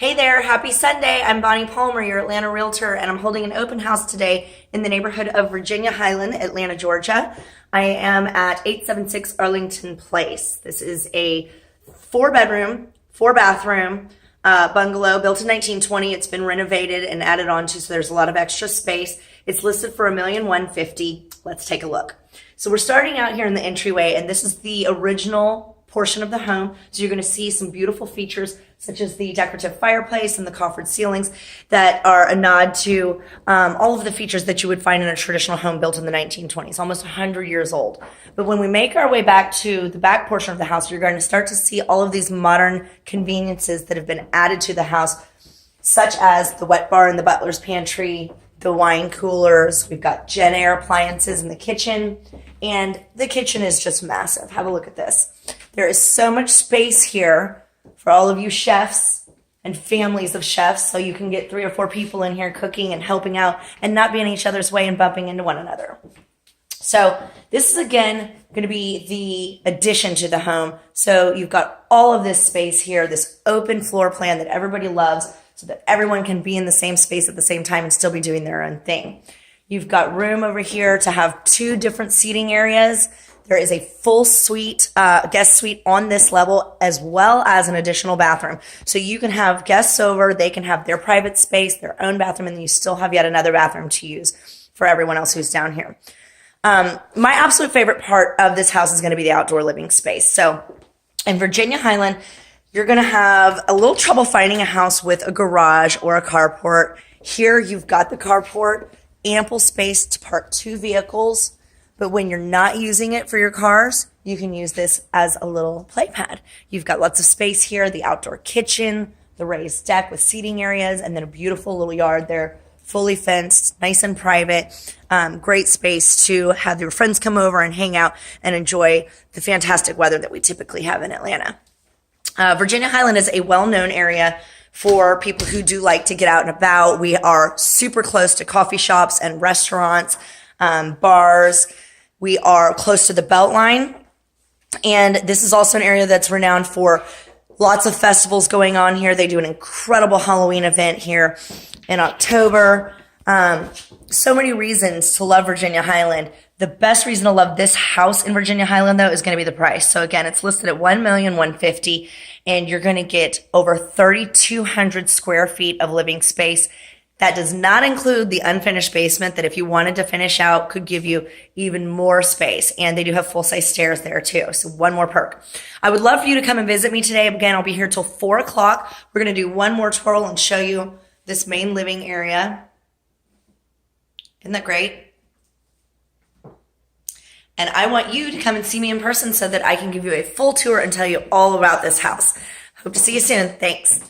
Hey there, happy Sunday. I'm Bonnie Palmer, your Atlanta realtor, and I'm holding an open house today in the neighborhood of Virginia Highland, Atlanta, Georgia. I am at 876 Arlington Place. This is a 4-bedroom, 4-bathroom bungalow built in 1920. It's been renovated and added on to, so there's a lot of extra space. It's listed for $1,150,000. Let's take a look. So we're starting out here in the entryway, and this is the original portion of the home. So you're going to see some beautiful features such as the decorative fireplace and the coffered ceilings that are a nod to all of the features that you would find in a traditional home built in the 1920s, almost 100 years old. But when we make our way back to the back portion of the house, you're going to start to see all of these modern conveniences that have been added to the house, such as the wet bar in the butler's pantry, the wine coolers. We've got Gen Air appliances in the kitchen, and the kitchen is just massive. Have a look at this. There is so much space here for all of you chefs and families of chefs, so you can get 3 or 4 people in here cooking and helping out and not be in each other's way and bumping into one another. So this is, again, going to be the addition to the home. So you've got all of this space here, this open floor plan that everybody loves, so that everyone can be in the same space at the same time and still be doing their own thing. You've got room over here to have 2 different seating areas. There is a full suite, guest suite on this level, as well as an additional bathroom. So you can have guests over, they can have their private space, their own bathroom, and you still have yet another bathroom to use for everyone else who's down here. My absolute favorite part of this house is going to be the outdoor living space. So in Virginia Highland, you're going to have a little trouble finding a house with a garage or a carport. Here you've got the carport, ample space to park 2 vehicles. But when you're not using it for your cars, you can use this as a little play pad. You've got lots of space here, the outdoor kitchen, the raised deck with seating areas, and then a beautiful little yard there, fully fenced, nice and private. Great space to have your friends come over and hang out and enjoy the fantastic weather that we typically have in Atlanta. Virginia Highland is a well-known area for people who do like to get out and about. We are super close to coffee shops and restaurants, bars. We are close to the Beltline, and this is also an area that's renowned for lots of festivals going on here. They do an incredible Halloween event here in October. So many reasons to love Virginia Highland. The best reason to love this house in Virginia Highland, though, is going to be the price. So again, it's listed at $1,150,000, and you're going to get over 3,200 square feet of living space. That does not include the unfinished basement that, if you wanted to finish out, could give you even more space. And they do have full-size stairs there too. So one more perk. I would love for you to come and visit me today. Again, I'll be here till 4 o'clock. We're going to do one more twirl and show you this main living area. Isn't that great? And I want you to come and see me in person so that I can give you a full tour and tell you all about this house. Hope to see you soon. Thanks.